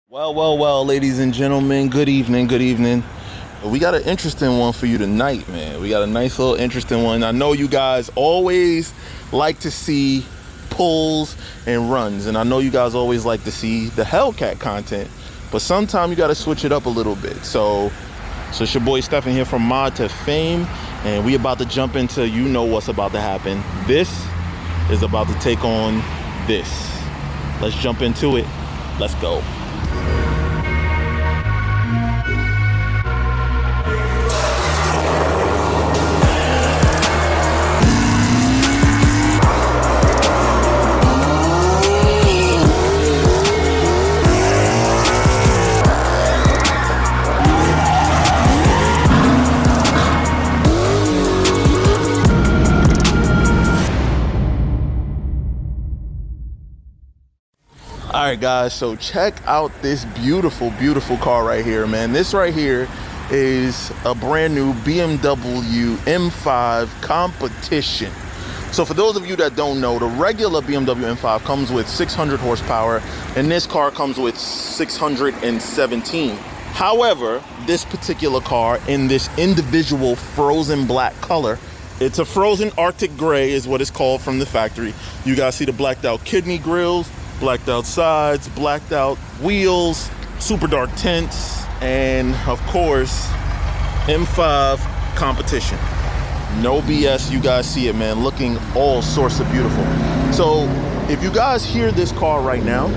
Well, ladies and gentlemen, good evening. We got an interesting one for you tonight, man. We got a nice little interesting one. I know you guys always like to see pulls and runs, and I know you guys always like to see the Hellcat content, but sometimes you got to switch it up a little bit. So it's your boy Stefan here from Mod2Fame, and we about to jump into, you know what's about to happen. This is about to take on this. Let's jump into it. Let's go. All right, guys, so check out this beautiful car right here, man. This right here is a brand new BMW M5 competition. So for those of you that don't know, the regular BMW M5 comes with 600 horsepower, and this car comes with 617. However, this particular car in this individual frozen black color, it's a frozen Arctic gray is what it's called from the factory. You guys see the blacked out kidney grills, blacked out sides, blacked out wheels, super dark tints, and of course, M5 competition. No BS, you guys see it, man, looking all sorts of beautiful. So if you guys hear this car right now,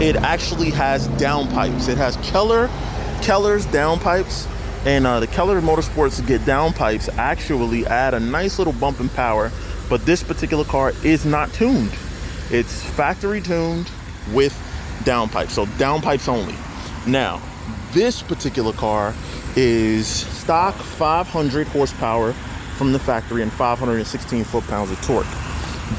it actually has downpipes. It has Keller's downpipes, and the Keller Motorsports get downpipes actually add a nice little bump in power, but this particular car is not tuned. It's factory tuned with downpipes, so downpipes only. Now, this particular car is stock 500 horsepower from the factory and 516 foot-pounds of torque.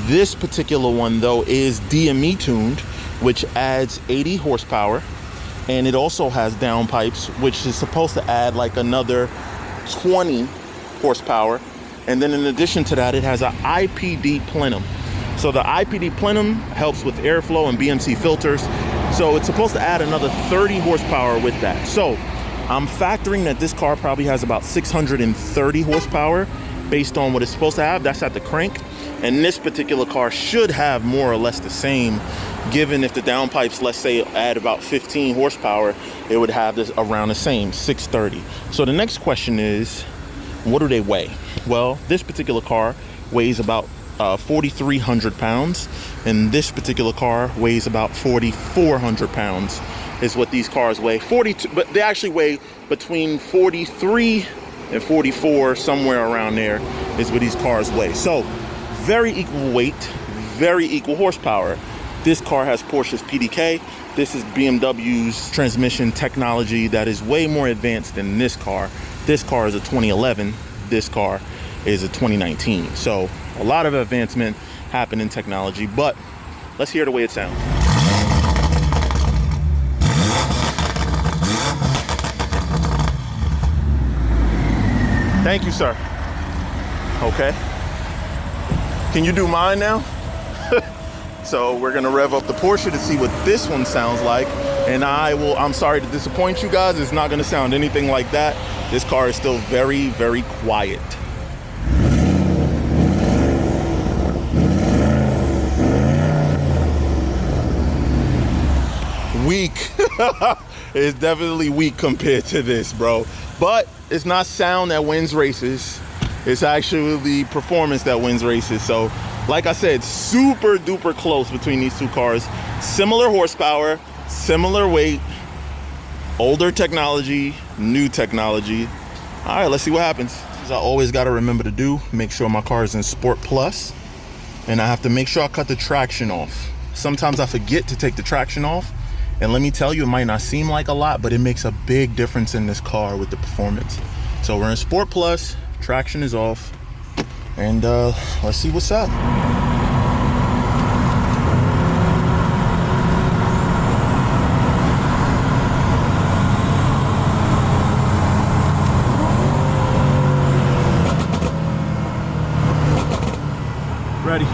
This particular one, though, is DME tuned, which adds 80 horsepower, and it also has downpipes, which is supposed to add like another 20 horsepower. And then in addition to that, it has an IPD plenum. So the IPD plenum helps with airflow and BMC filters. So it's supposed to add another 30 horsepower with that. So I'm factoring that this car probably has about 630 horsepower based on what it's supposed to have. That's at the crank. And this particular car should have more or less the same, given if the downpipes, let's say, add about 15 horsepower, it would have this around the same, 630. So the next question is, what do they weigh? Well, this particular car weighs about 4,300 pounds, and this particular car weighs about 4,400 pounds is what these cars weigh. 42, but they actually weigh between 43 and 44, somewhere around there is what these cars weigh. So very equal weight, very equal horsepower. This car has Porsche's PDK. This is BMW's transmission technology that is way more advanced than this car. This car is a 2011. This car is a 2019. So a lot of advancement happened in technology, but let's hear the way it sounds. Thank you, sir. Okay. Can you do mine now? So we're gonna rev up the Porsche to see what this one sounds like. And I'm sorry to disappoint you guys. It's not gonna sound anything like that. This car is still very, very quiet. Weak. It's definitely weak compared to this, bro. But it's not sound that wins races. It's actually performance that wins races. So like I said, super duper close between these two cars. Similar horsepower, similar weight, older technology, new technology. All right, let's see what happens. As I always got to remember to do, make sure my car is in Sport Plus, and I have to make sure I cut the traction off. Sometimes I forget to take the traction off, and let me tell you, it might not seem like a lot, but it makes a big difference in this car with the performance. So we're in Sport Plus, traction is off, and let's see what's up. Ready.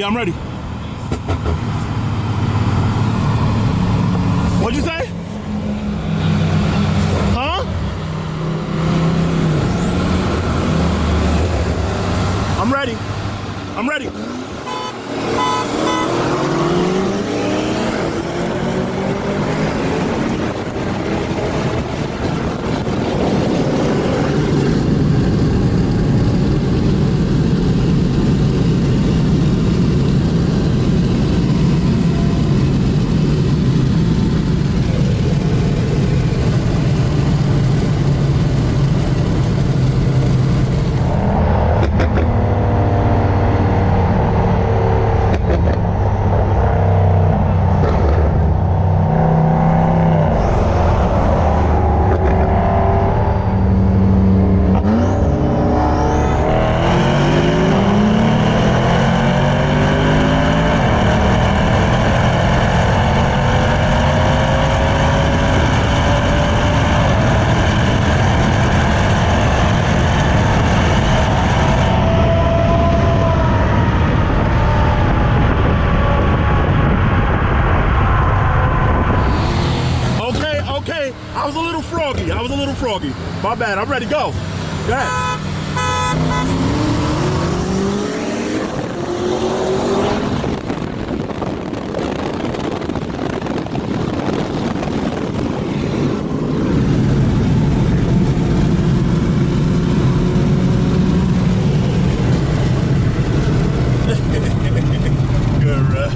Yeah, I'm ready. What'd you say? Huh? I'm ready. I'm ready. I was a little froggy. My bad. I'm ready to go. Go ahead. Good ride.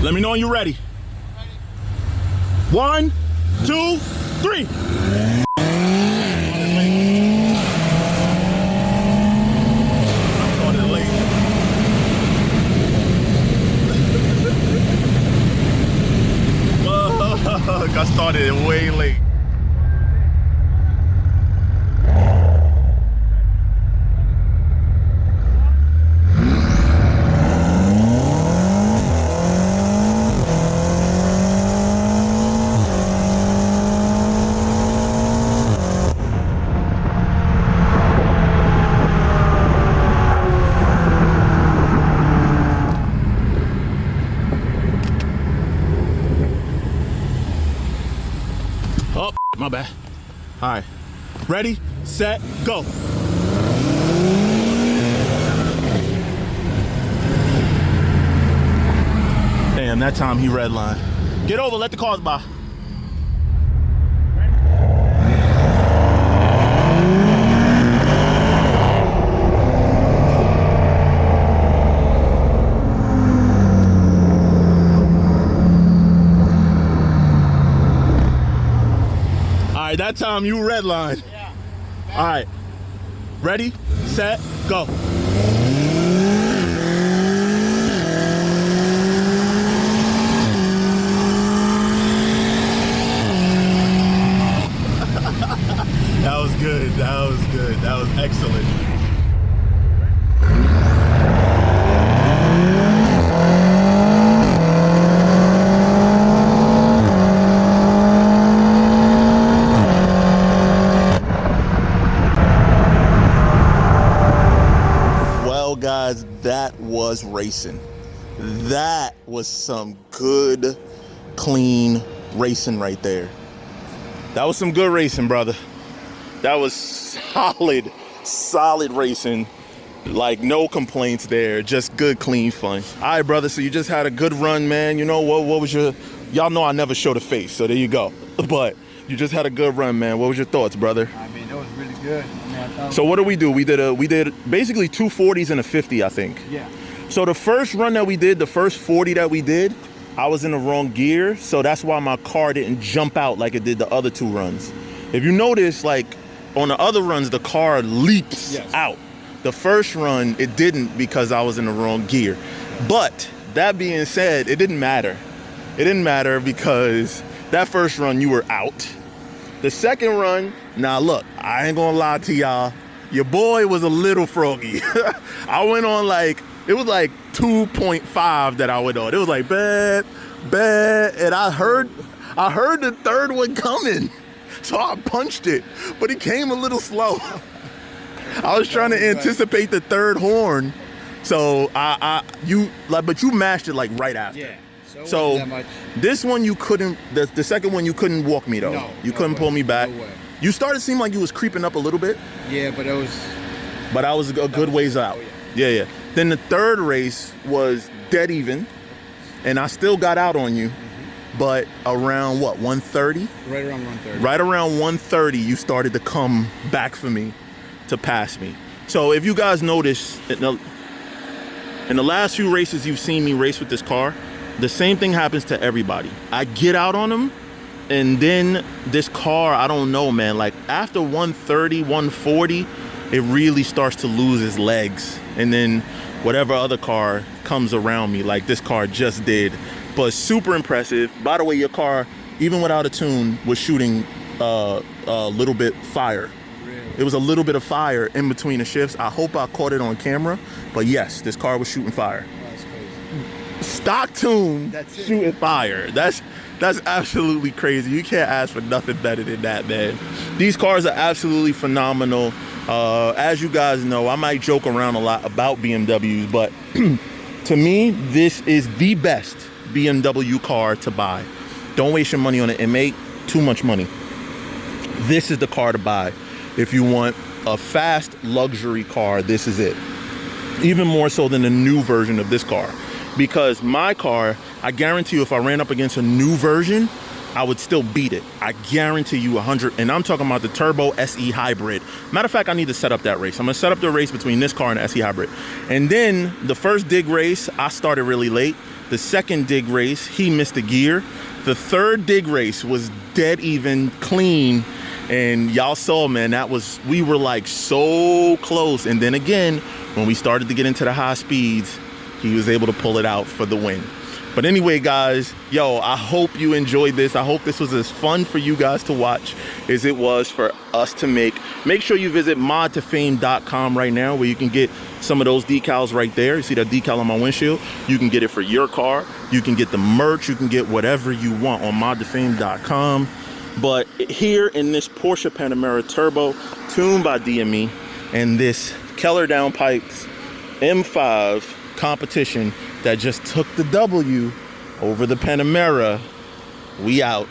Let me know when you're ready. 1, 2, 3. I started way late. Oh, my bad. All right, ready, set, go. Damn, that time he redlined. Get over, let the cars by. All right, that time you redline. Yeah. All right, ready, set, go. That was good, that was good, that was excellent. Guys, that was racing. That was some good, clean racing right there. That was some good racing, brother. That was solid racing. Like, no complaints there. Just good, clean fun. All right, brother, so you just had a good run, man. You know, what was your... Y'all know I never show the face, so there you go. But you just had a good run, man. What was your thoughts, brother? I mean, it was really good. So what did we do? We did basically 2 40s and a 50, I think. Yeah. So the first run that we did, the first 40 that we did, I was in the wrong gear, so that's why my car didn't jump out like it did the other 2 runs. If you notice, like on the other runs, the car leaps out. The first run, it didn't because I was in the wrong gear. But that being said, it didn't matter. It didn't matter because that first run, you were out. The second run, now look, I ain't gonna lie to y'all. Your boy was a little froggy. I went on like, it was like 2.5 that I went on. It was like bad, and I heard the third one coming. So I punched it, but it came a little slow. I was trying to anticipate the third horn. So but you mashed it like right after. Yeah. So that much. This one you couldn't, the second one you couldn't walk me though. No, you couldn't pull me back. No way. You started to seem like you was creeping up a little bit. Yeah, but it was. But I was a good ways out. Oh, yeah. Yeah. Then the third race was dead even, and I still got out on you. But around what, 130? Right around 130. Right around 130, you started to come back for me to pass me. So if you guys notice, in the last few races you've seen me race with this car, the same thing happens to everybody. I get out on them, and then this car, I don't know, man, like after 130, 140, it really starts to lose its legs. And then whatever other car comes around me, like this car just did. But super impressive. By the way, your car, even without a tune, was shooting a little bit fire. Really? It was a little bit of fire in between the shifts. I hope I caught it on camera. But yes, this car was shooting fire. That's crazy. Stock tune shooting fire. That's absolutely crazy. You can't ask for nothing better than that, man. These cars are absolutely phenomenal. As you guys know, I might joke around a lot about BMWs, but to me, this is the best BMW car to buy. Don't waste your money on it and make too much money. This is the car to buy. If you want a fast luxury car, this is it. Even more so than the new version of this car. Because my car, I guarantee you, if I ran up against a new version, I would still beat it. I guarantee you 100, and I'm talking about the Turbo SE Hybrid. Matter of fact, I need to set up that race. I'm gonna set up the race between this car and the SE Hybrid. And then the first dig race, I started really late. The second dig race, he missed a gear. The third dig race was dead even, clean. And y'all saw, man, we were like so close. And then again, when we started to get into the high speeds, he was able to pull it out for the win. But anyway, guys, yo, I hope you enjoyed this. I hope this was as fun for you guys to watch as it was for us to make. Make sure you visit Mod2Fame.com right now, where you can get some of those decals right there. You see that decal on my windshield? You can get it for your car. You can get the merch. You can get whatever you want on Mod2Fame.com. But here in this Porsche Panamera Turbo, tuned by DME, and this Keller Downpipes M5 competition that just took the W over the Panamera, we out.